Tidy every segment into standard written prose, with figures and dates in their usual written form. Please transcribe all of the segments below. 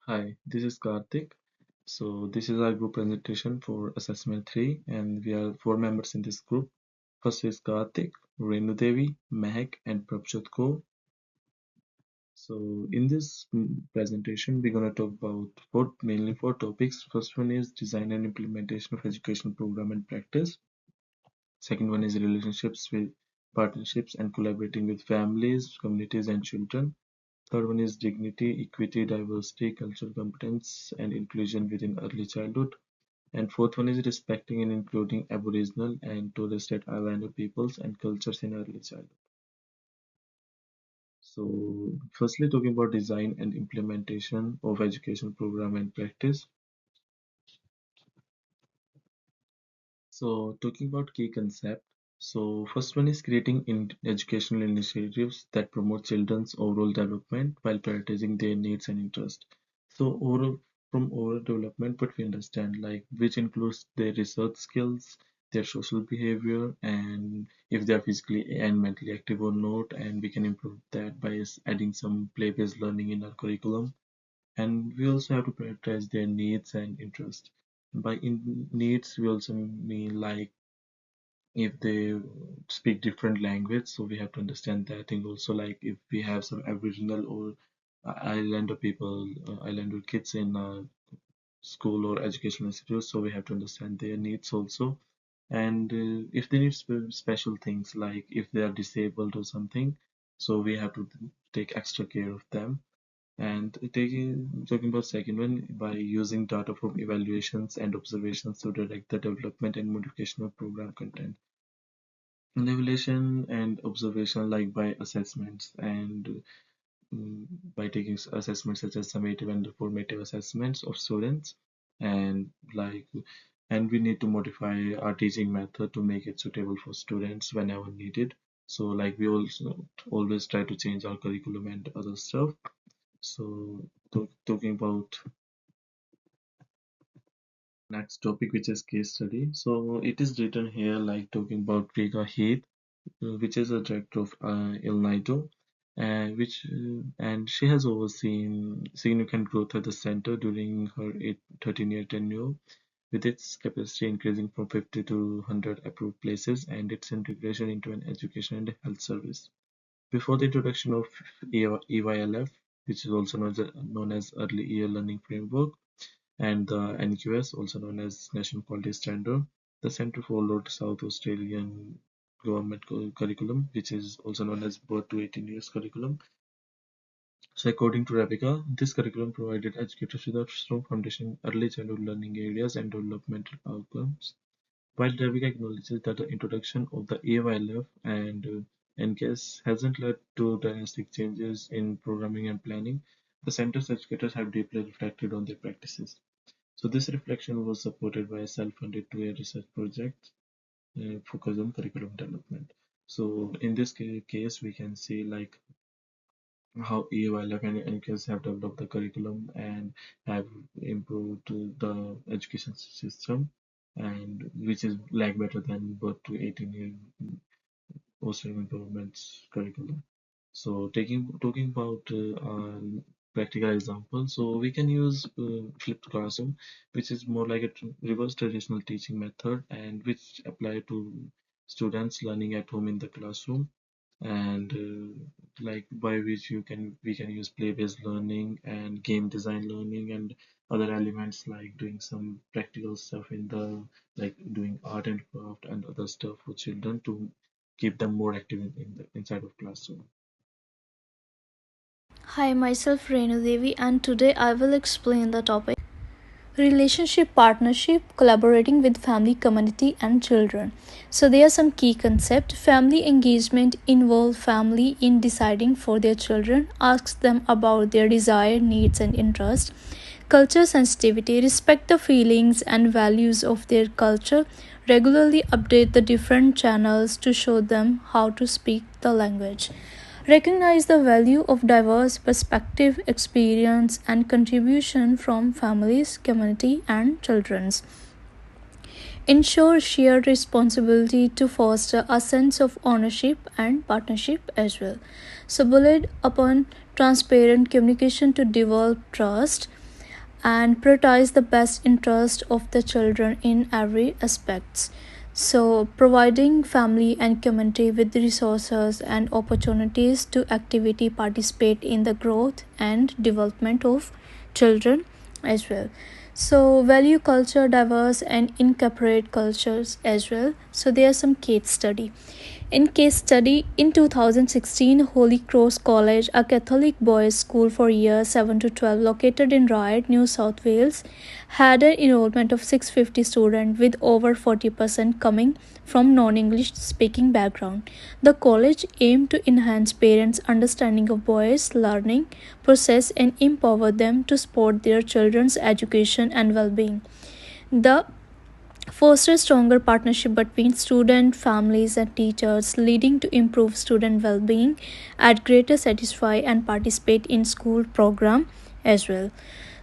Hi, this is Karthik. So this is our group presentation for assessment 3 and we are four members in this group. First is Karthik, Renu Devi, Mehak and Prabjot Kaur. So in this presentation we're going to talk about mainly four topics. First one is design and implementation of education program and practice. Second one is relationships with partnerships and collaborating with families, communities and children. Third one is dignity, equity, diversity, cultural competence, and inclusion within early childhood. And fourth one is respecting and including Aboriginal and Torres Strait Islander peoples and cultures in early childhood. So, firstly, talking about design and implementation of education program and practice. So, talking about key concept. So, first one is creating educational initiatives that promote children's overall development while prioritizing their needs and interests. So, overall development, but we understand like which includes their research skills, their social behavior, and if they are physically and mentally active or not, and we can improve that by adding some play-based learning in our curriculum. And we also have to prioritize their needs and interests. By in needs, we also mean like if they speak different language, so we have to understand that thing also. Like if we have some Aboriginal or Islander people, Islander kids in school or educational institute, so we have to understand their needs also. And if they need special things, like if they are disabled or something, so we have to take extra care of them. And talking about second one, by using data from evaluations and observations to direct the development and modification of program content. And evaluation and observation, like by assessments and by taking assessments such as summative and formative assessments of students, and like and we need to modify our teaching method to make it suitable for students whenever needed. So like we also always try to change our curriculum and other stuff. So talking about next topic, which is case study. So it is written here like talking about Rega Heath, which is a director of El Nido, and she has overseen significant growth at the center during her 13-year tenure, with its capacity increasing from 50 to 100 approved places and its integration into an education and health service. Before the introduction of EYLF, which is also known as Early Year Learning Framework, and the NQS, also known as National Quality Standard, the Centre followed South Australian government curriculum, which is also known as birth to 18 years curriculum. So according to Rebecca, this curriculum provided educators with a strong foundation in early childhood learning areas and developmental outcomes. While Rebecca acknowledges that the introduction of the AYLF and NCAS hasn't led to drastic changes in programming and planning, the center's educators have deeply reflected on their practices. So this reflection was supported by a self-funded two-year research project focused on curriculum development. So in this case, we can see like how EYLF and NQS have developed the curriculum and have improved the education system, and which is like better than birth to 18-year Australian government's curriculum. So talking about practical example, so we can use flipped classroom, which is more like a reverse traditional teaching method, and which apply to students learning at home in the classroom, and like by which we can use play-based learning and game design learning and other elements like doing some practical stuff in the like doing art and craft and other stuff for children to keep them more active in the inside of classroom. Hi, myself Renu Devi, and today I will explain the topic relationship partnership collaborating with family community and children. So there are some key concepts. Family engagement involve family in deciding for their children, asks them about their desire, needs and interests. Culture sensitivity, respect the feelings and values of their culture, regularly update the different channels to show them how to speak the language. Recognize the value of diverse perspective, experience, and contribution from families, community, and children's. Ensure shared responsibility to foster a sense of ownership and partnership as well. So, bullet upon transparent communication to develop trust. and prioritize the best interest of the children in every aspects. So providing family and community with resources and opportunities to actively participate in the growth and development of children as well. So value culture diverse and incorporate cultures as well. So there are some case study. In case study in 2016, Holy Cross College, a Catholic boys' school for years 7 to 12 located in Ryde, New South Wales, had an enrollment of 650 students with over 40% coming from non-English speaking background. The college aimed to enhance parents' understanding of boys' learning process and empower them to support their children's education and well-being. The foster stronger partnership between student, families, and teachers, leading to improved student well-being, at greater satisfy and participate in school program as well.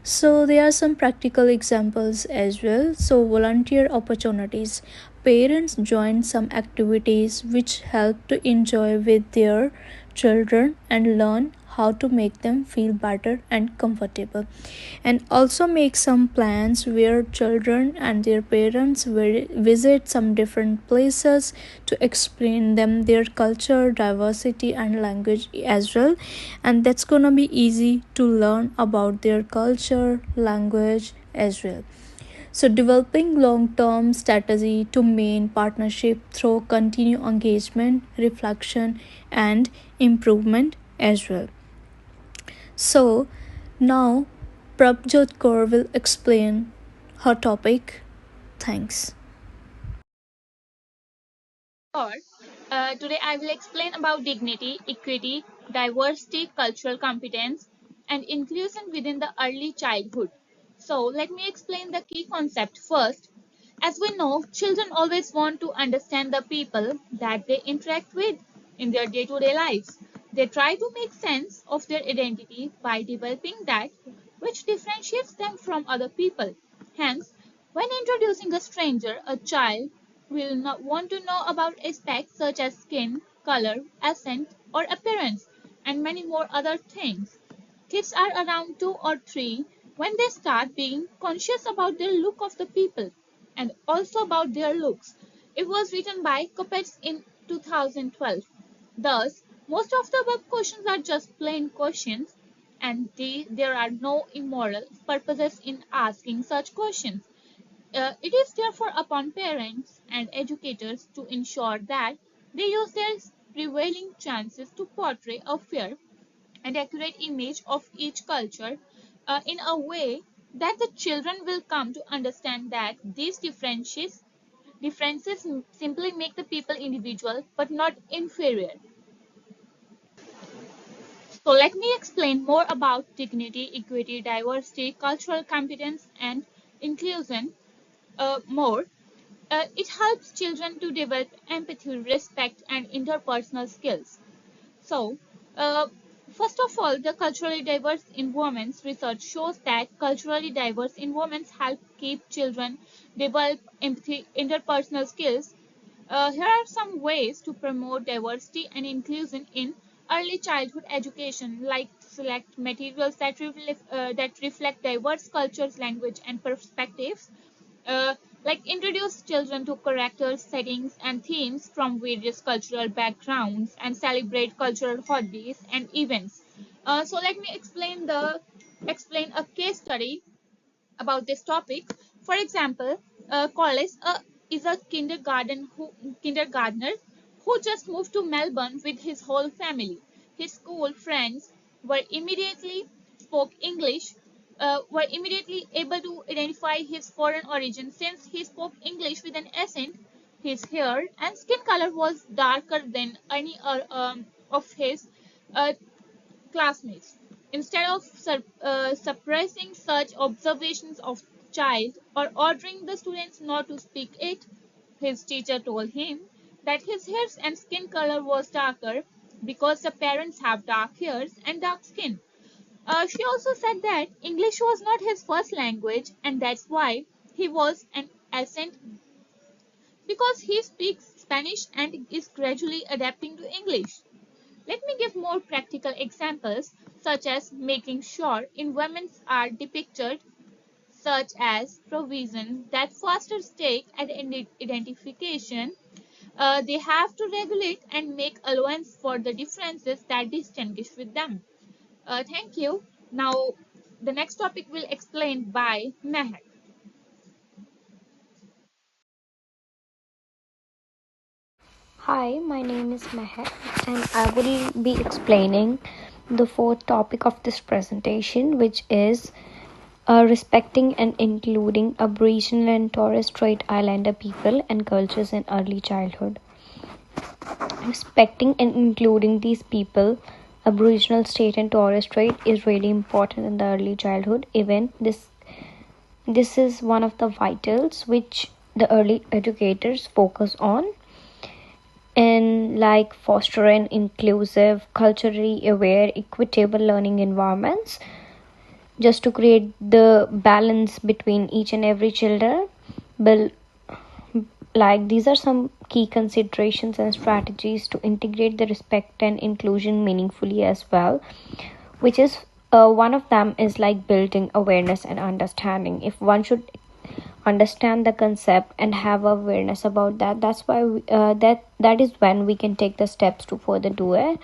So there are some practical examples as well. So volunteer opportunities. Parents join some activities which help to enjoy with their children and learn how to make them feel better and comfortable, and also make some plans where children and their parents will visit some different places to explain them their culture, diversity, and language as well, and that's gonna be easy to learn about their culture, language as well. So developing long-term strategy to main partnership through continued engagement, reflection, and improvement as well. So now Prabjot Kaur will explain her topic. Thanks. Or today I will explain about dignity, equity, diversity, cultural competence, and inclusion within the early childhood. So let me explain the key concept first. As we know, children always want to understand the people that they interact with in their day-to-day lives. They try to make sense of their identity by developing that which differentiates them from other people. Hence, when introducing a stranger, a child will not want to know about aspects such as skin, color, accent, or appearance, and many more other things. Kids are around 2 or 3 when they start being conscious about their look of the people and also about their looks. It was written by Kopets in 2012. Thus, most of the above questions are just plain questions, and there are no immoral purposes in asking such questions. It is therefore upon parents and educators to ensure that they use their prevailing chances to portray a fair and accurate image of each culture in a way that the children will come to understand that these differences simply make the people individual but not inferior. So let me explain more about dignity, equity, diversity, cultural competence, and inclusion more. It helps children to develop empathy, respect, and interpersonal skills. So, uh, first of all, the culturally diverse environments research shows that culturally diverse environments help keep children develop empathy, interpersonal skills. Here are some ways to promote diversity and inclusion in early childhood education, like select materials that reflect diverse cultures, language, and perspectives. uh, like introduce children to characters, settings, and themes from various cultural backgrounds and celebrate cultural holidays and events. So let me explain a case study about this topic. For example, College is a kindergartner who just moved to Melbourne with his whole family. His school friends were immediately spoke English, were immediately able to identify his foreign origin since he spoke English with an accent. His hair and skin color was darker than any of his uh, classmates. Instead of suppressing such observations of child or ordering the students not to speak it, his teacher told him that his hair and skin color was darker because the parents have dark hairs and dark skin. She also said that English was not his first language and that's why he was an accent because he speaks Spanish and is gradually adapting to English. Let me give more practical examples, such as making sure environments are depicted such as provisions that foster stake and identification. They have to regulate and make allowance for the differences that distinguish with them. Thank you. Now, the next topic will explained by Mehak. Hi, my name is Mehak, and I will be explaining the fourth topic of this presentation, which is respecting and including Aboriginal and Torres Strait Islander people and cultures in early childhood. Respecting and including these people, Aboriginal Strait and Torres Strait, is really important in the early childhood. Even this is one of the vitals which the early educators focus on and like fostering inclusive, culturally aware, equitable learning environments just to create the balance between each and every children. But like these are some key considerations and strategies to integrate the respect and inclusion meaningfully as well, which is one of them is like building awareness and understanding. If one should understand the concept and have awareness about that, that's why that is when we can take the steps to further do it.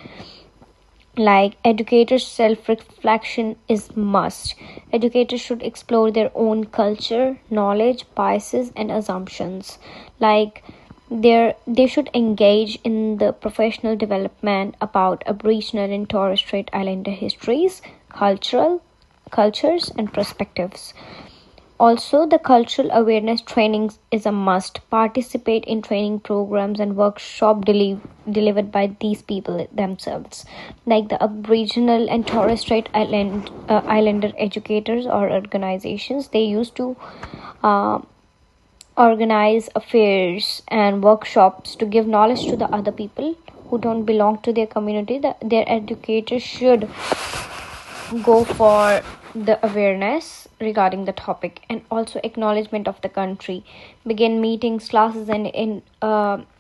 Like educators self reflection is must. Educators should explore their own culture, knowledge, biases and assumptions. Like they should engage in the professional development about Aboriginal and Torres Strait Islander histories, cultures and perspectives. Also, the cultural awareness trainings is a must. Participate in training programs and workshop delivered by these people themselves, like the Aboriginal and Torres Strait Islander educators or organizations. They used to uh, organize affairs and workshops to give knowledge to the other people who don't belong to their community. Their educators should go for the awareness regarding the topic, and also acknowledgement of the country. Begin meetings, classes and in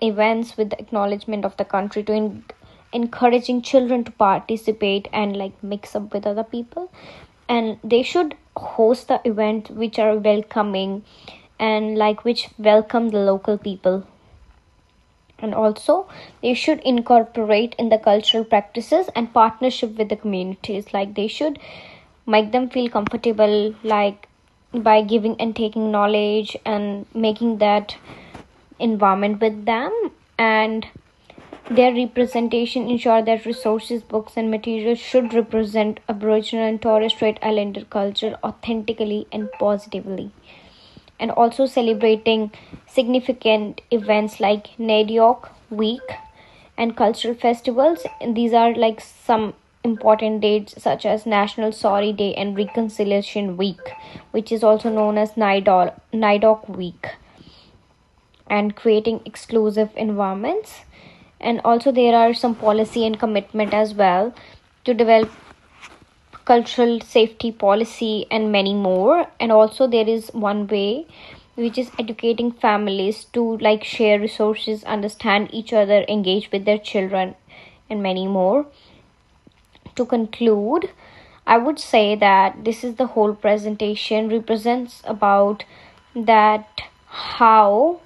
events with the acknowledgement of the country to encouraging children to participate and like mix up with other people. And they should host the event which are welcoming and like which welcome the local people. And also they should incorporate in the cultural practices and partnership with the communities. Like they should make them feel comfortable, like by giving and taking knowledge and making that environment with them. And their representation ensure that resources, books and materials should represent Aboriginal and Torres Strait Islander culture authentically and positively. And also celebrating significant events like Nadiok Week and cultural festivals. And these are like some important dates such as National Sorry Day and Reconciliation Week, which is also known as Nidok Week, and creating exclusive environments. And also there are some policy and commitment as well to develop cultural safety policy and many more. And also there is one way which is educating families to like share resources, understand each other, engage with their children and many more. To conclude, I would say that this is the whole presentation represents about that how